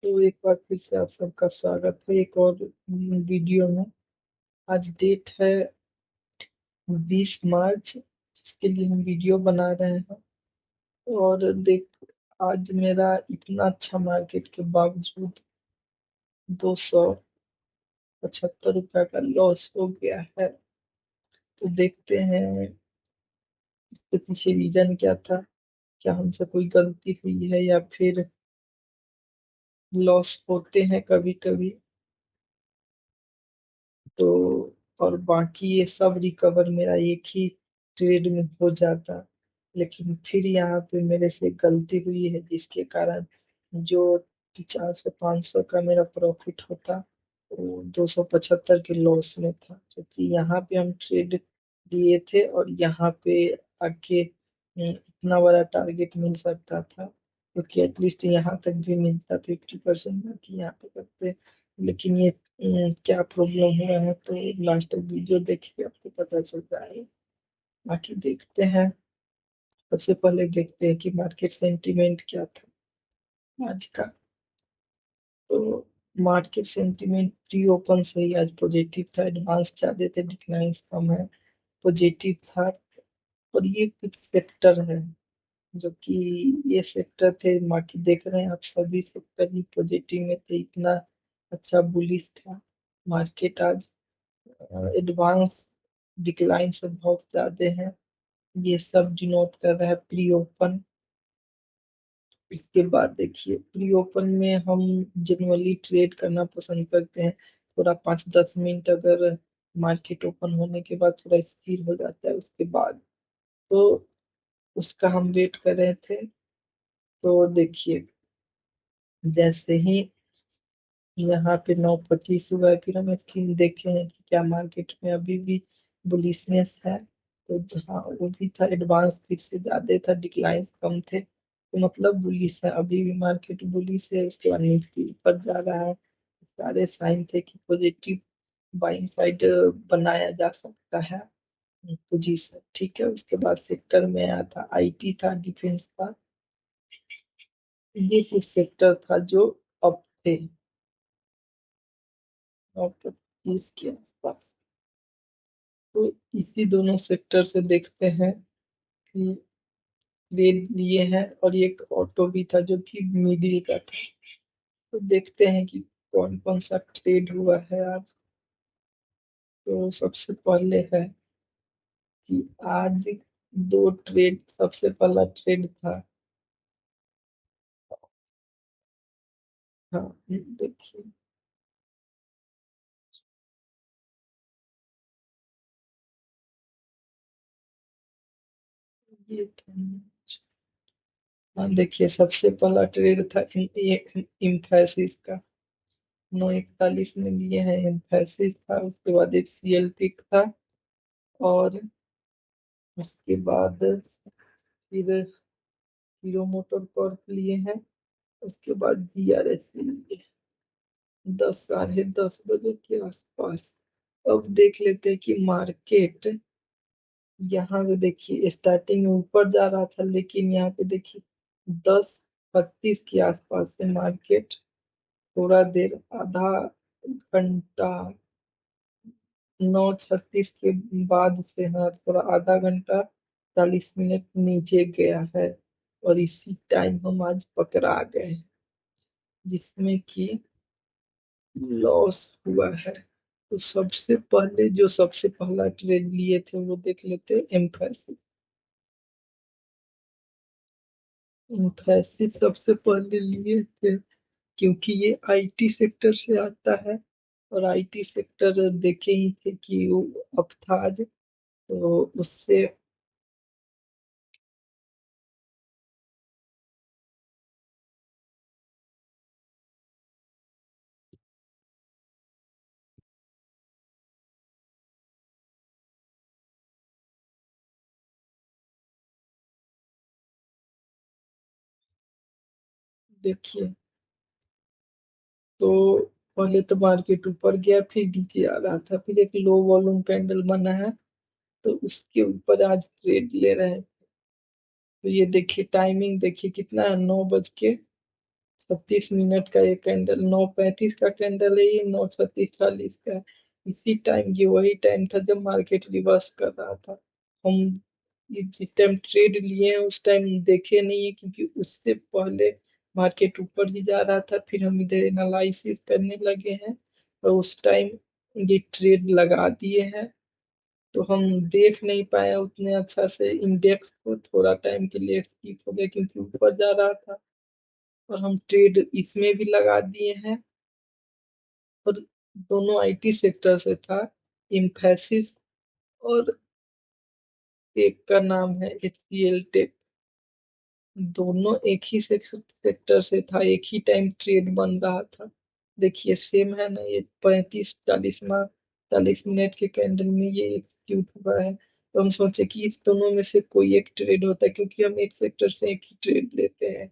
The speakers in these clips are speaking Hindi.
तो एक बार फिर से आप सबका स्वागत है एक और वीडियो में। आज डेट है 20 मार्च, जिसके लिए हम वीडियो बना रहे हैं। और देख, आज मेरा इतना अच्छा मार्केट के बावजूद 275 रुपये का लॉस हो गया है। तो देखते हैं इसके पीछे रीजन क्या था। क्या हमसे कोई गलती हुई है या फिर लॉस होते हैं कभी कभी। तो और बाकी ये सब रिकवर मेरा एक ही ट्रेड में हो जाता, लेकिन फिर यहाँ पे मेरे से गलती हुई है जिसके कारण जो 400 500 का मेरा प्रॉफिट होता, वो 275 के लॉस में था। क्योंकि यहाँ पे हम ट्रेड लिए थे और यहाँ पे आके इतना बड़ा टारगेट मिल सकता था, क्योंकि एटलीस्ट यहाँ तक भी मिलता 50% बाकी यहाँ पे करते। लेकिन ये क्या प्रॉब्लम हुआ है तो लास्ट तक वीडियो देखिए, आपको पता चल जाएगा। बाकी देखते हैं। सबसे पहले देखते हैं कि मार्केट सेंटीमेंट क्या था आज का। तो मार्केट सेंटीमेंट प्री ओपन से ही आज पॉजिटिव था, एडवांस ज्यादा थे, डिक्लाइन कम है, पॉजिटिव था। और ये कुछ सेक्टर है जो कि ये सेक्टर थे, बाकी देख रहे हैं आप सभी सेक्टर ही पॉजिटिव में थे। इतना अच्छा बुलिश था मार्केट आज। एडवांस डिक्लाइन से बहुत ज्यादा है, ये सब डिनोट कर रहा है प्री ओपन। इसके बाद देखिए, प्री ओपन में हम जनरली ट्रेड करना पसंद करते हैं। थोड़ा 5 10 मिनट अगर मार्केट ओपन होने के बाद थोड़ा स्थिर हो जाता है उसके बाद, तो उसका हम वेट कर रहे थे। तो देखिए, जैसे ही यहाँ पे 9:25 हुआ है, फिर हम स्क्रीन देखे हैं कि क्या मार्केट में अभी भी बुलिशनेस है। तो जहाँ वो भी था, एडवांस फिर से ज्यादा था, डिक्लाइन कम थे, तो मतलब बुलिश है, अभी भी मार्केट बुलिश है। उसके बाद निफ्टी ऊपर जा रहा है, सारे साइन थे कि पॉजिटिव बाइंग साइड बनाया जा सकता है पोजीशन। ठीक है, उसके बाद सेक्टर में आया था, आईटी था, डिफेंस था। ये कुछ सेक्टर था जो अप थे, 9:25 के आसपास। तो इसी दोनों सेक्टर से देखते हैं कि ट्रेड लिए हैं, और एक ऑटो भी था जो कि मिडिल का था। तो देखते हैं कि कौन कौन सा ट्रेड हुआ है आज। तो सबसे पहले है कि आज दो ट्रेड, सबसे पहला ट्रेड था। हाँ, देखिए, ये था। हाँ देखिए, सबसे पहला ट्रेड था इम्फैसिस का, 9:41 में लिए हैं। इम्फैसिस था, उसके बाद एक सीएलटिक था, और उसके बाद फिर हीरो मोटर कॉर्प लिए हैं। उसके बाद डीआरएस लिए 10 साढ़े 10 बजे के आसपास। अब देख लेते हैं कि मार्केट, यहाँ से देखिए स्टार्टिंग में ऊपर जा रहा था, लेकिन यहाँ पे देखिए 10:36 के आसपास से मार्केट थोड़ा देर, आधा घंटा, 9:36 के बाद से, हाँ थोड़ा आधा घंटा 40 मिनट नीचे गया है। और इसी टाइम हम आज पकड़ा गए हैं, जिसमें कि लॉस हुआ है। तो सबसे पहले जो सबसे पहला ट्रेड लिए थे वो देख लेते, एम्फैसिस। एम्फैसिस सबसे पहले लिए थे क्योंकि ये आईटी सेक्टर से आता है, और आईटी सेक्टर देखे ही थे कि वो अब था आज, तो उससे देखिए। तो पहले तो मार्केट ऊपर गया, फिर नीचे आ रहा था, फिर एक लो वॉल्यूम कैंडल बना है, तो उसके ऊपर आज ट्रेड ले रहे हैं। तो ये देखिए, टाइमिंग देखिए कितना है, 9:36। 9:36 का ये कैंडल, 9:35 का कैंडल है, ये 9:36 का है। इसी टाइम, ये वही टाइम था जब मार्केट रिवर्स कर रहा था। हम जिस टाइम ट्रेड लिए हैं उस टाइम देखे नहीं है, क्योंकि उससे पहले मार्केट ऊपर ही जा रहा था, फिर हम इधर एनालिसिस करने लगे हैं और उस टाइम ये ट्रेड लगा दिए हैं। तो हम देख नहीं पाए उतने अच्छा से इंडेक्स को, थोड़ा टाइम के लिए स्किप हो गया क्योंकि ऊपर जा रहा था। और हम ट्रेड इसमें भी लगा दिए हैं, और दोनों आईटी सेक्टर से था, इम्फैसिस, और एक का नाम है HCL टेक। दोनों एक ही सेक्टर से था, एक ही टाइम ट्रेड बन रहा था। देखिए सेम है ना, ये 40 मिनट के कैंडल में ये एग्जीक्यूट हुआ है। तो हम सोचे कि इस दोनों में से कोई एक ट्रेड होता है, क्योंकि हम एक सेक्टर से एक ही ट्रेड लेते हैं।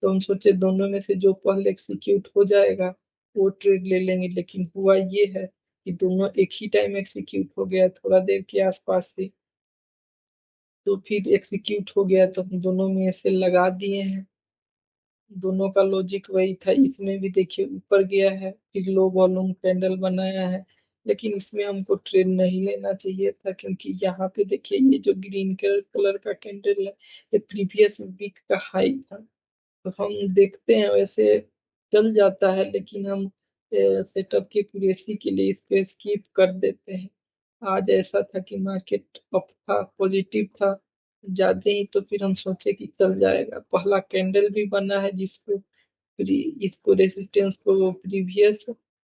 तो हम सोचे दोनों में से जो पहले एग्जीक्यूट हो जाएगा वो ट्रेड ले लेंगे, लेकिन हुआ ये है कि दोनों एक ही टाइम एग्जीक्यूट हो गया, थोड़ा देर के आसपास से। तो फिर एग्जीक्यूट हो गया तो हम दोनों में से लगा दिए हैं। दोनों का लॉजिक वही था, इसमें भी देखिए ऊपर गया है, फिर लो वॉल्यूम कैंडल बनाया है। लेकिन इसमें हमको ट्रेड नहीं लेना चाहिए था, क्योंकि यहाँ पे देखिए ये जो ग्रीन कलर का कैंडल है, ये प्रीवियस वीक का हाई था। तो हम देखते हैं वैसे चल जाता है, लेकिन हम सेटअप की एक्यूरेसी के लिए इसको स्किप कर देते हैं। आज ऐसा था कि मार्केट अप था, पॉजिटिव था ज्यादा ही, तो फिर हम सोचे कि चल जाएगा। पहला कैंडल भी बना है जिसको इसको रेसिस्टेंस को प्रीवियस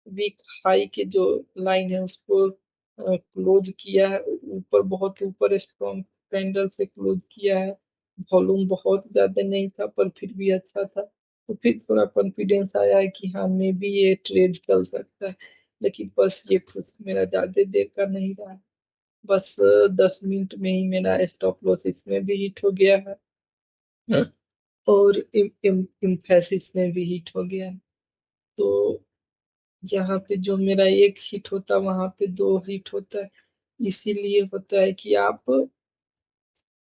वीक हाई के जो लाइन है उसको क्लोज किया है, ऊपर बहुत ऊपर स्ट्रॉन्ग कैंडल से क्लोज किया है। वॉल्यूम बहुत ज्यादा नहीं था पर फिर भी अच्छा था, तो फिर थोड़ा कॉन्फिडेंस आया है कि हाँ मे भी ये ट्रेड चल सकता है। लेकिन बस ये खुद मेरा ज्यादा देर का नहीं रहा, बस 10 मिनट में ही मेरा स्टॉप लॉस इसमें भी हिट हो गया है, और इम्फेसिस में भी हिट हो गया है। तो यहाँ पे जो मेरा एक हिट होता वहां पे दो हिट होता है। इसीलिए होता है कि आप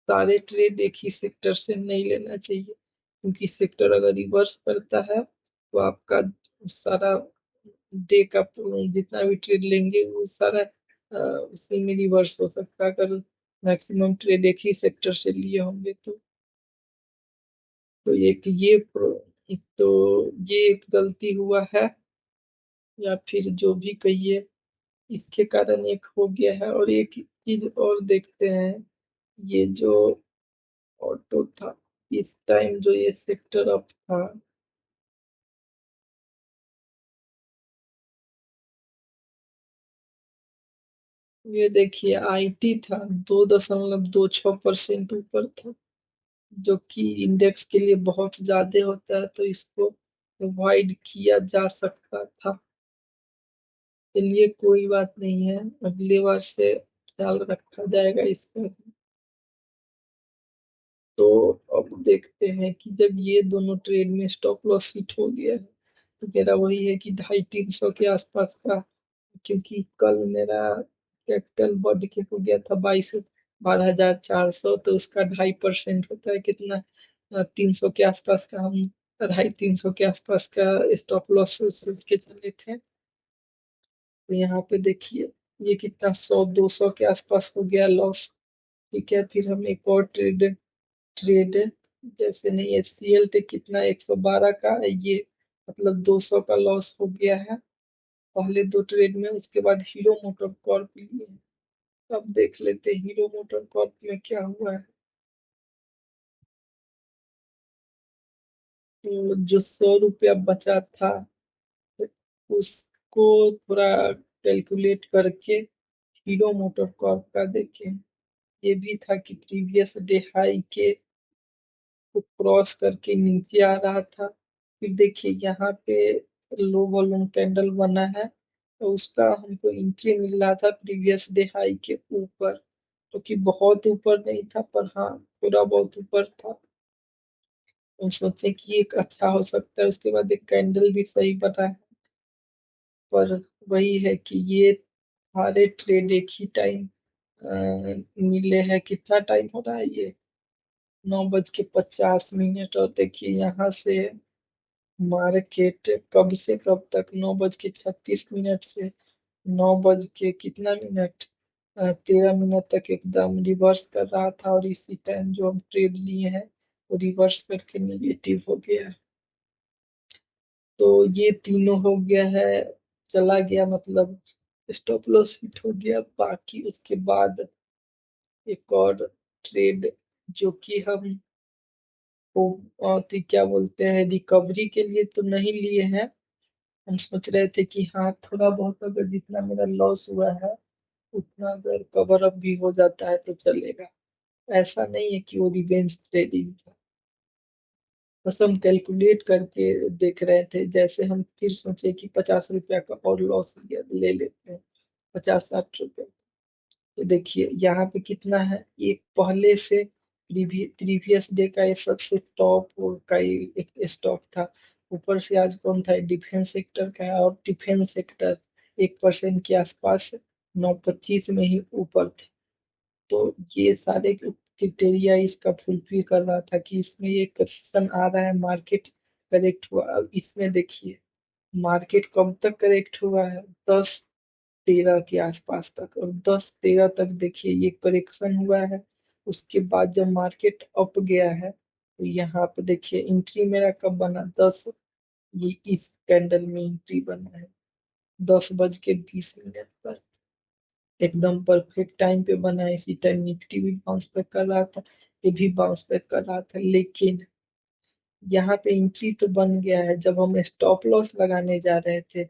सारे ट्रेड एक ही सेक्टर से नहीं लेना चाहिए, क्योंकि सेक्टर अगर रिवर्स करता है तो आपका सारा डे का जितना भी ट्रेड लेंगे वो सारा उसी में रिवर्स हो सकता है, अगर मैक्सिमम ट्रेड एक ही सेक्टर से लिए होंगे तो तो ये एक गलती हुआ है, या फिर जो भी कहिए, इसके कारण एक हो गया है। और एक चीज और देखते हैं, ये जो ऑटो था, इस टाइम जो ये सेक्टर अप था, ये देखिए आईटी था, 2.26% ऊपर था, जो कि इंडेक्स के लिए बहुत ज्यादा होता है, तो इसको अवॉइड किया जा सकता था। चलिए कोई बात नहीं है, अगले बार से ख्याल रखा जाएगा इसका। तो अब देखते हैं कि जब ये दोनों ट्रेड में स्टॉप लॉस हिट हो गया है, तो मेरा वही है कि 250-300 के आसपास का, क्योंकि कल मेरा कैपिटल बढ़ के हो गया था 12,400, तो उसका 2.5% होता है कितना, 300 के आसपास का, हम 250-300 के आसपास का स्टॉप लॉस सोच के चले थे। तो यहाँ पे देखिए ये कितना, 100-200 के आसपास हो गया लॉस। ठीक है, फिर हम एक और ट्रेड जैसे नहीं, HCL टेक कितना, 112 का ये, मतलब 200 का लॉस हो गया है पहले दो ट्रेड में। उसके बाद हीरो मोटर कॉर्प लिए, अब देख लेते हैं हीरो मोटर कॉर्प में क्या हुआ है। तो जो 100 रुपया बचा था, तो उसको थोड़ा कैलकुलेट करके हीरो मोटर कॉर्प का देखें। ये भी था कि प्रीवियस डे हाई के को क्रॉस करके नीचे आ रहा था। फिर देखिए यहाँ पे लो वॉल्यूम कैंडल बना है, तो उसका हमको एंट्री मिल रहा था प्रीवियस डे हाई के ऊपर, जो कि बहुत ऊपर नहीं था पर हाँ थोड़ा बहुत ऊपर था। हम सोचे कि एक अच्छा हो सकता है, उसके बाद एक कैंडल भी सही बना है। पर वही है कि ये सारे ट्रेड एक ही टाइम मिले हैं। कितना टाइम हो रहा है ये, 9:50, और देखिए यहाँ से मार्केट कब से कब तक, 9:36 से 9 बज के कितना मिनट, 13 मिनट तक एकदम रिवर्स कर रहा था, और इसी टाइम जो हम ट्रेड लिए हैं वो रिवर्स करके निगेटिव हो गया है। तो ये तीनों हो गया है, चला गया मतलब स्टॉप लॉस हिट हो गया। बाकी उसके बाद एक और ट्रेड जो कि हम को क्या बोलते हैं, रिकवरी के लिए तो नहीं लिए हैं। हम सोच रहे थे कि हाँ थोड़ा बहुत अगर जितना मेरा लॉस हुआ है उतना अगर कवर अप भी हो जाता है तो चलेगा। ऐसा नहीं है कि वो रिवेंज ट्रेडिंग था। बस हम कैलकुलेट करके देख रहे थे, जैसे हम फिर सोचे कि 50 रुपया का और लॉस ले लेते हैं, 50-60 रुपया। तो देखिए यहाँ पे कितना है, एक पहले से प्रीवियस डे का ये सबसे टॉप का ये एक स्टॉक था। ऊपर से आज कौन था, डिफेंस सेक्टर का है, और डिफेंस सेक्टर 1% के आसपास 9.25 में ही ऊपर थे। तो ये सारे क्रिटेरिया इसका फुलफिल कर रहा था कि इसमें ये करेक्शन आ रहा है, मार्केट करेक्ट हुआ। अब इसमें देखिए मार्केट कब तक करेक्ट हुआ है, 10-13 के आसपास तक, और 10-13 तक देखिए ये करेक्शन हुआ है। उसके बाद जब मार्केट अप गया है तो यहाँ पे देखिए एंट्री मेरा कब बना, 10, ये इस कैंडल में एंट्री बना है 10:20 पर, एकदम परफेक्ट टाइम पे बना है। इसी टाइम निफ्टी भी बाउंस बैक कर रहा था, ये भी बाउंस बैक कर रहा था, लेकिन यहाँ पे एंट्री तो बन गया है। जब हम स्टॉप लॉस लगाने जा रहे थे,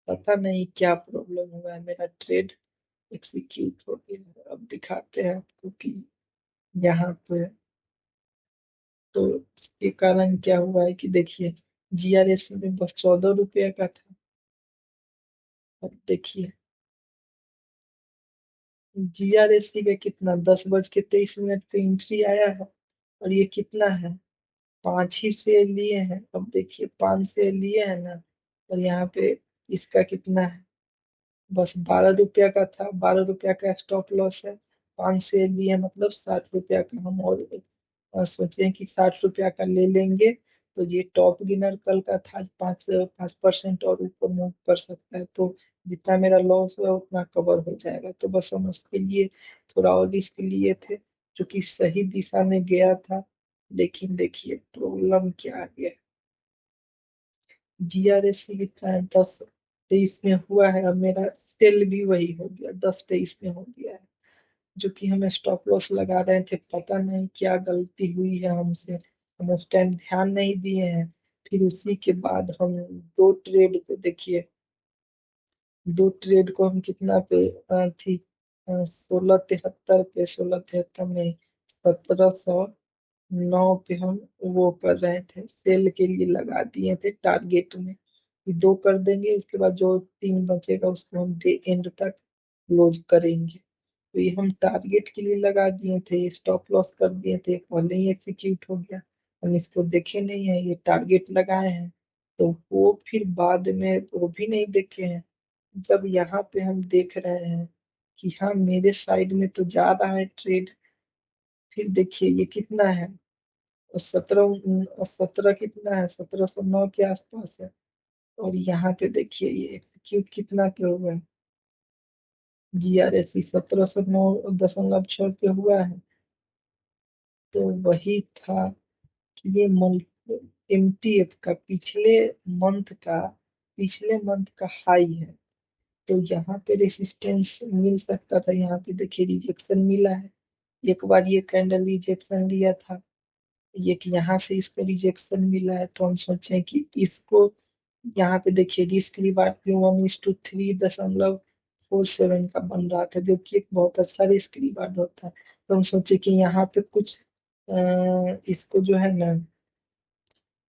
पता नहीं क्या प्रॉब्लम हुआ है, मेरा ट्रेड एग्जीक्यूट हो गया है। अब दिखाते हैं आपको कि यहाँ पे तो इसके कारण क्या हुआ है कि देखिए जीआरएस में बस 14 रुपये का था। अब देखिए जीआरएस का कितना, 10:23 पे एंट्री आया है, और ये कितना है, 5 ही शेयर लिए हैं। अब देखिए 5 शेयर लिए हैं ना, और यहाँ पे इसका कितना है, बस 12 रुपया का था, 12 रुपया का स्टॉप लॉस है। 5 शेयर लिए मतलब 60 रुपया का हम और सोचे कि 60 रुपया का ले लेंगे। तो ये टॉप गिनर कल का था, 5% और ऊपर मूव कर सकता है, तो जितना मेरा लॉस हुआ उतना कवर हो जाएगा। तो बस हम उसके लिए थोड़ा और रिस्क लिए थे, जो कि सही दिशा में गया था। लेकिन देखिए प्रॉब्लम क्या आ गया, जीआरएस कितना है, 10-23 में हुआ है, और मेरा सेल भी वही हो गया, 10-23 में हो गया है। जो कि हमें स्टॉप लॉस लगा रहे थे, पता नहीं क्या गलती हुई है हमसे, हम उस टाइम ध्यान नहीं दिए हैं। फिर उसी के बाद हम दो ट्रेड को देखिए, दो ट्रेड को हम कितना पे थी, 1673 पे, 1673 में 1709 पे हम वो कर रहे थे, सेल के लिए लगा दिए थे टारगेट में। ये दो कर देंगे, उसके बाद जो तीन बचेगा उसको हम डे एंड तक क्लोज करेंगे। तो ये हम टारगेट के लिए लगा दिए थे, ये स्टॉप लॉस कर दिए थे, पहले ही एग्जीक्यूट हो गया। हम इसको देखे नहीं है, ये टारगेट लगाए हैं तो वो फिर बाद में वो भी नहीं देखे हैं। जब यहाँ पे हम देख रहे हैं कि हाँ मेरे साइड में तो जा रहा है ट्रेड, फिर देखिए ये कितना है, 17 कितना है, 1709 के आसपास है। और यहाँ पे देखिए ये एग्जीक्यूट कितना पे हुआ है, जीआरएस 1709.6 पे हुआ है। तो वही था कि ये एमटीएफ का पिछले मंथ का हाई है। तो यहाँ पे रेसिस्टेंस मिल सकता था, यहाँ पे देखिए रिजेक्शन मिला है। एक बार ये कैंडल रिजेक्शन लिया था, ये कि यहाँ से इसको रिजेक्शन मिला है, तो हम सोचे कि इसको यहाँ पे देखिए रिस्क रिवार्ड भी 1:3.47 का बन रहा था, जो कि एक बहुत अच्छा रिस्क रिवार्ड होता है। तो हम सोचे कि यहाँ पे कुछ इसको जो है ना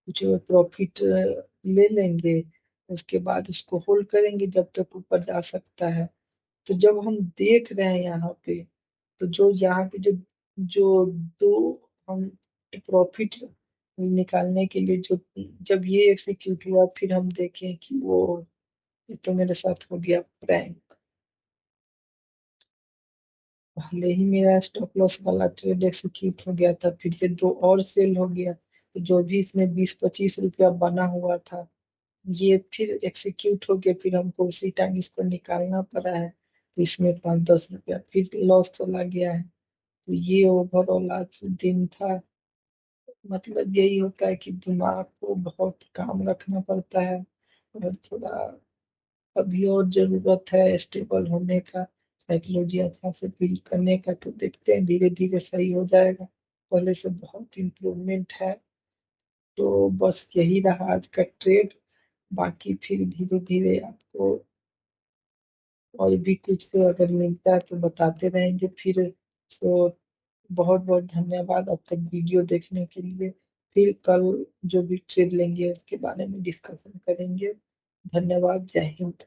कुछ प्रॉफिट ले लेंगे, उसके बाद उसको होल्ड करेंगे जब तक ऊपर जा सकता है। तो जब हम देख रहे हैं यहाँ पे, तो जो यहाँ पे जो जो दो हम प्रॉफिट निकालने के लिए जो, जब ये एक्सिक्यूट हुआ फिर हम देखें कि वो, ये तो मेरे साथ हो गया प्रैंक। पहले ही मेरा स्टॉप लॉस वाला ट्रेड एक्सिक्यूट हो गया था, फिर ये दो और सेल हो गया, जो भी इसमें 20-25 रुपया बना हुआ था, ये फिर एक्सिक्यूट हो गया, फिर हमको उसी टाइम इसको निकालना पड़ा है, तो इसमें 5-10 रुपया फिर लॉस चला गया है। तो ये ओवरऑल आज दिन था। मतलब यही होता है कि दिमाग को बहुत काम रखना पड़ता है, और थोड़ा अभी और जरूरत है स्टेबल होने का, साइकोलॉजी अच्छा से बिल्ड करने का। तो देखते हैं धीरे धीरे सही हो जाएगा, पहले से बहुत इम्प्रूवमेंट है। तो बस यही रहा आज का ट्रेड। बाकी फिर धीरे धीरे आपको और भी कुछ अगर मिलता है तो बताते रहेंगे फिर। तो बहुत बहुत धन्यवाद अब तक वीडियो देखने के लिए। फिर कल जो भी ट्रेड लेंगे उसके बारे में डिस्कशन करेंगे। धन्यवाद, जय हिंद।